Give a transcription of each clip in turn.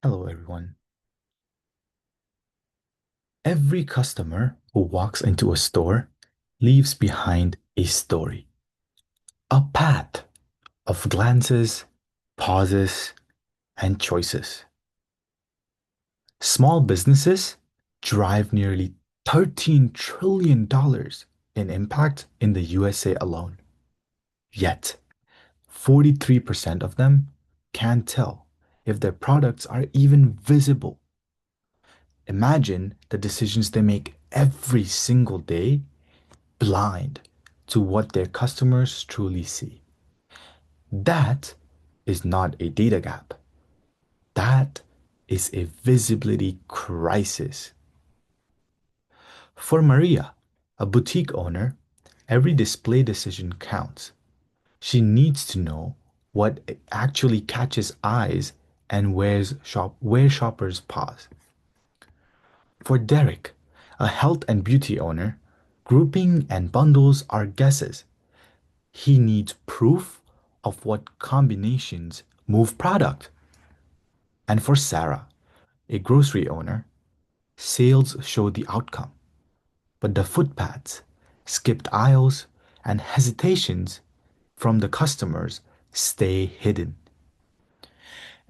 Hello, everyone. Every customer who walks into a store leaves behind a story, a path of glances, pauses, and choices. Small businesses drive nearly $13 trillion in impact in the USA alone. Yet, 43% of them can't tell if their products are even visible. Imagine the decisions they make every single day blind to what their customers truly see. That is not a data gap. That is a visibility crisis. For Maria, a boutique owner, every display decision counts. She needs to know what actually catches eyes and where shoppers pause. For Derek, a health and beauty owner, grouping and bundles are guesses. He needs proof of what combinations move product. And for Sarah, a grocery owner, sales show the outcome, but the footpaths, skipped aisles, and hesitations from the customers stay hidden.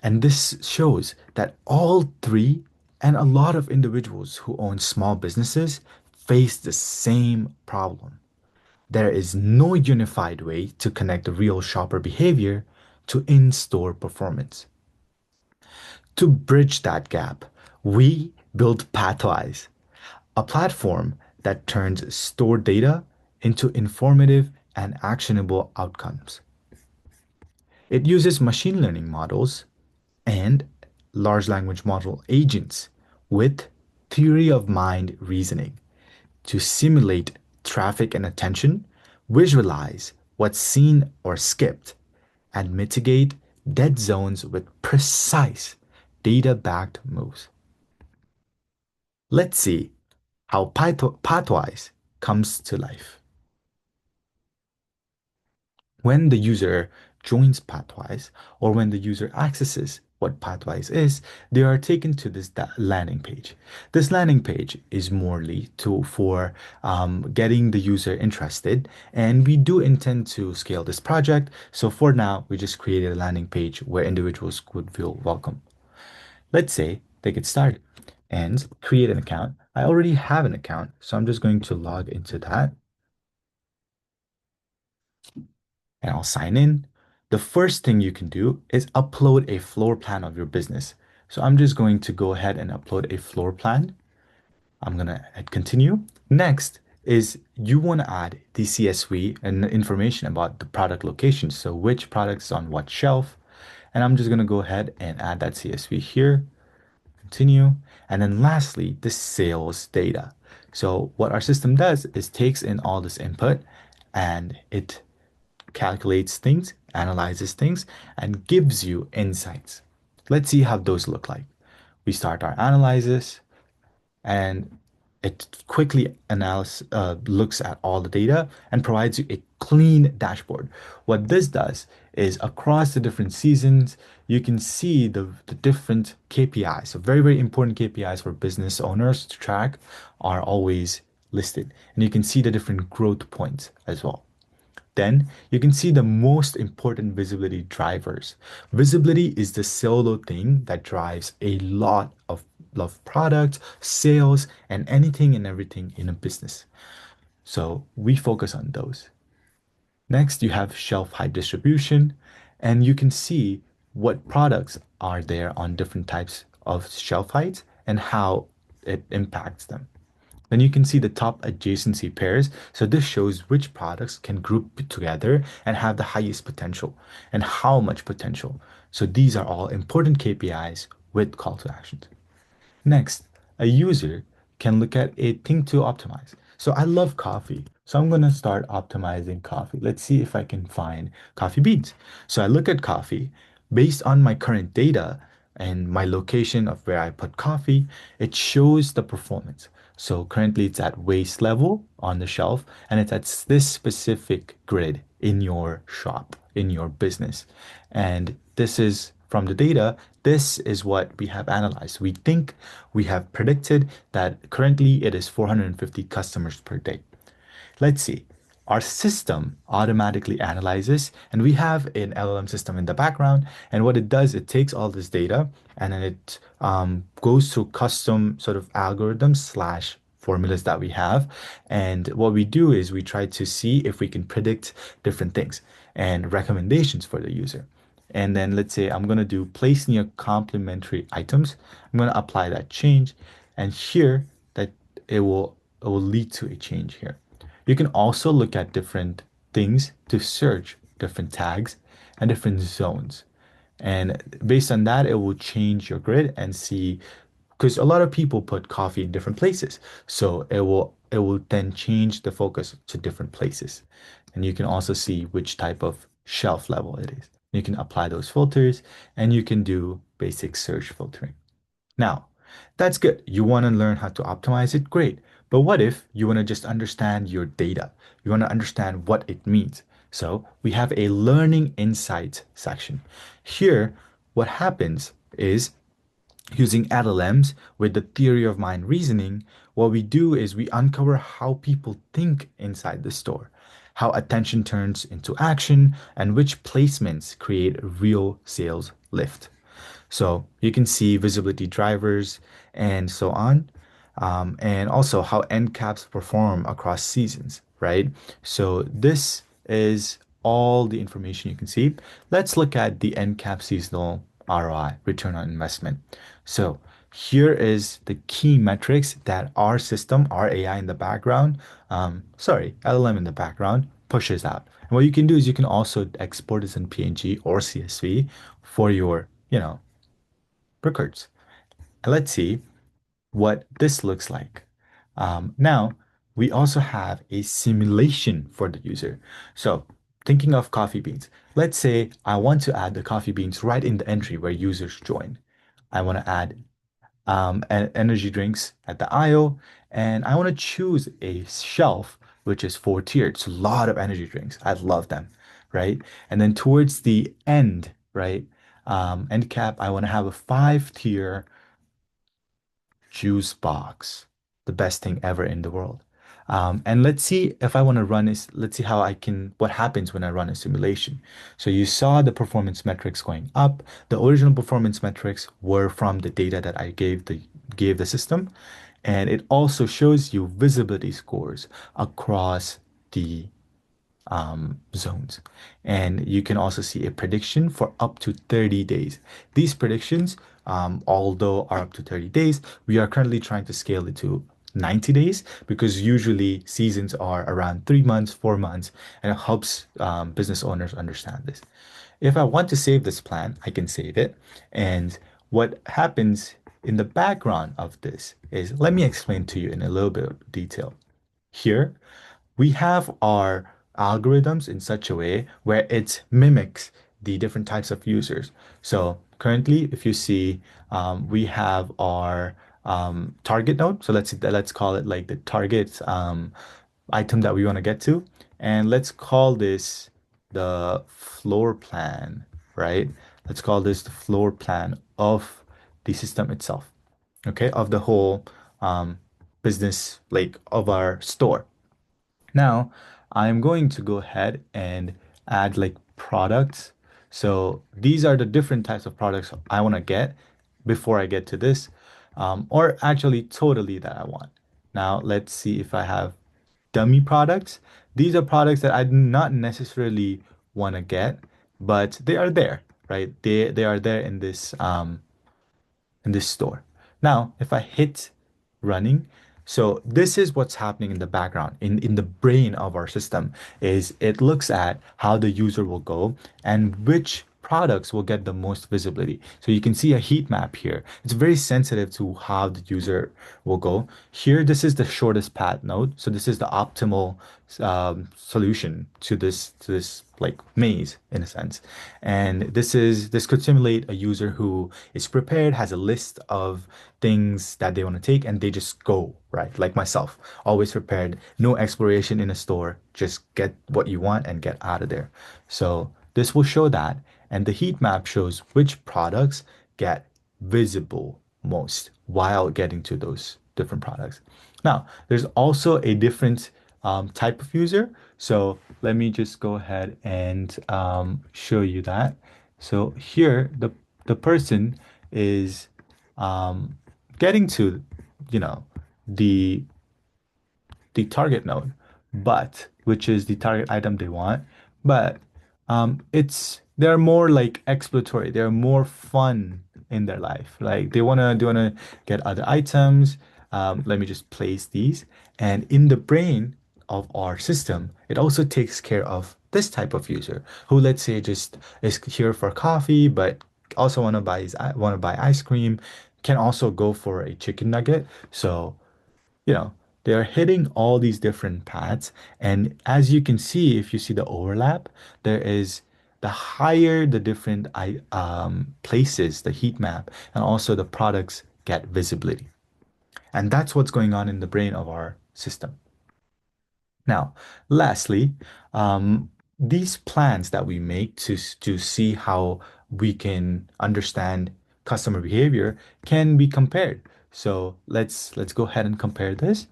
And this shows that all three and a lot of individuals who own small businesses face the same problem. There is no unified way to connect real shopper behavior to in store performance. To bridge that gap, we built Pathwise, a platform that turns stored data into informative and actionable outcomes. It uses machine learning models and large language model agents with theory of mind reasoning to simulate traffic and attention, visualize what's seen or skipped, and mitigate dead zones with precise data backed moves. Let's see how Pathwise comes to life. When the user joins Pathwise or when the user accesses what Pathwise is, they are taken to this landing page. This landing page is morely for getting the user interested, and we do intend to scale this project. So for now, we just created a landing page where individuals would feel welcome. Let's say they get started and create an account. I already have an account, so I'm just going to log into that and I'll sign in. The first thing you can do is upload a floor plan of your business. So I'm just going to go ahead and upload a floor plan. I'm going to hit continue. Next is you want to add the CSV and information about the product location. So which product is on what shelf. And I'm just going to go ahead and add that CSV here. Continue. And then lastly, the sales data. So what our system does is takes in all this input and it calculates things, analyzes things, and gives you insights. Let's see how those look like. We start our analysis and it quickly looks at all the data and provides you a clean dashboard. What this does is across the different seasons, you can see the different KPIs. So very, very important KPIs for business owners to track are always listed. And you can see the different growth points as well. Then you can see the most important visibility drivers. Visibility is the solo thing that drives a lot of product, sales, and anything and everything in a business. So we focus on those. Next, you have shelf height distribution, and you can see what products are there on different types of shelf heights and how it impacts them. Then you can see the top adjacency pairs. So this shows which products can group together and have the highest potential and how much potential. So these are all important KPIs with call to actions. Next, a user can look at a thing to optimize. So I love coffee. So I'm going to start optimizing coffee. Let's see if I can find coffee beans. So I look at coffee based on my current data and my location of where I put coffee, it shows the performance. So currently it's at waist level on the shelf and it's at this specific grid in your shop, in your business. And this is from the data. this is what we have analyzed. We think we have predicted that currently it is 450 customers per day. Let's see. Our system automatically analyzes, and we have an LLM system in the background. And what it does, it takes all this data and then it goes through custom sort of algorithms slash formulas that we have. And what we do is we try to see if we can predict different things and recommendations for the user. And then let's say I'm going to do place near complementary items. I'm going to apply that change. And here that it will lead to a change here. You can also look at different things to search different tags and different zones. And based on that, it will change your grid and see because a lot of people put coffee in different places. So it will then change the focus to different places. And you can also see which type of shelf level it is. You can apply those filters and you can do basic search filtering. Now, that's good. You want to learn how to optimize it? Great. But what if you want to just understand your data? You want to understand what it means. So we have a learning insights section. Here, what happens is using LLMs with the theory of mind reasoning, what we do is we uncover how people think inside the store, how attention turns into action, and which placements create real sales lift. So you can see visibility drivers and so on. And also how end caps perform across seasons, right? So this is all the information you can see. Let's look at the end cap seasonal ROI, return on investment. So here is the key metrics that our system, our AI in the background, LLM in the background pushes out. And what you can do is you can also export this in PNG or CSV for your, records. And let's see what this looks like. Now, we also have a simulation for the user. So, thinking of coffee beans, let's say I want to add the coffee beans right in the entry where users join. I want to add energy drinks at the aisle, and I want to choose a shelf which is four tiered. It's a lot of energy drinks. I love them, right? And then towards the end, right, end cap, I want to have a five tier juice box, the best thing ever in the world. And let's see if I want to run this, let's see how I can, what happens when I run a simulation. So you saw the performance metrics going up. The original performance metrics were from the data that I gave the system. And it also shows you visibility scores across the zones. And you can also see a prediction for up to 30 days. These predictions, although are up to 30 days, we are currently trying to scale it to 90 days because usually seasons are around 3 months, 4 months, and it helps business owners understand this. If I want to save this plan, I can save it. And what happens in the background of this is, let me explain to you in a little bit of detail. Here, we have our algorithms in such a way where it mimics the different types of users. So currently, if you see, we have our target node. So let's call it like the target item that we want to get to, and let's call this the floor plan, right? Let's call this the floor plan of the system itself, okay, of the whole business, like of our store. Now, I'm going to go ahead and add like products. So these are the different types of products I want to get before I get to this, or actually totally that I want. Now, let's see if I have dummy products. These are products that I do not necessarily want to get, but they are there, right? They are there in this store. Now, if I hit running, so this is what's happening in the background, in the brain of our system, is it looks at how the user will go and which products will get the most visibility. So you can see a heat map here. It's very sensitive to how the user will go. Here, this is the shortest path node. So this is the optimal solution to this like maze in a sense. And this could simulate a user who is prepared, has a list of things that they want to take, and they just go, right? Like myself, always prepared, no exploration in a store, just get what you want and get out of there. So this will show that, and the heat map shows which products get visible most while getting to those different products. Now, there's also a different type of user. So let me just go ahead and show you that. So here, the person is um, getting to, you know, the the target node, but which is the target item they want. But it's they're more like exploratory. They're more fun in their life. Like they wanna get other items. Let me just place these, and in the brain of our system, it also takes care of this type of user who, let's say, just is here for coffee, but also want to buy ice cream, can also go for a chicken nugget. So you know, they're hitting all these different paths. And as you can see, if you see the overlap, there is the higher the different places, the heat map, and also the products get visibility. And that's what's going on in the brain of our system. Now, lastly, these plans that we make to see how we can understand customer behavior can be compared. So let's go ahead and compare this.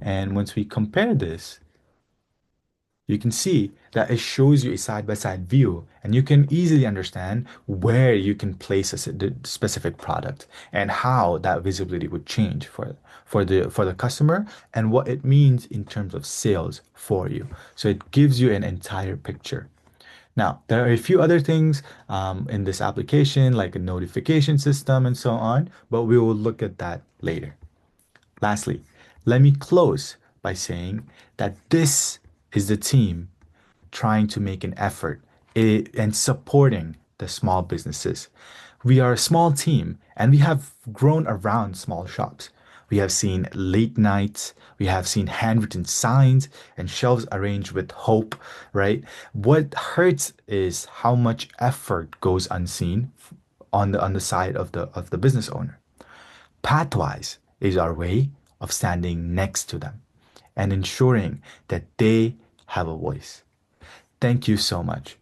And once we compare this, you can see that it shows you a side-by-side view, and you can easily understand where you can place the specific product and how that visibility would change for the customer and what it means in terms of sales for you. So it gives you an entire picture. Now, there are a few other things in this application, like a notification system and so on, but we will look at that later. Lastly, let me close by saying that this is the team trying to make an effort and supporting the small businesses. We are a small team and we have grown around small shops. We have seen late nights, we have seen handwritten signs and shelves arranged with hope, right? What hurts is how much effort goes unseen on the side of the business owner. Pathwise is our way of standing next to them and ensuring that they have a voice. Thank you so much.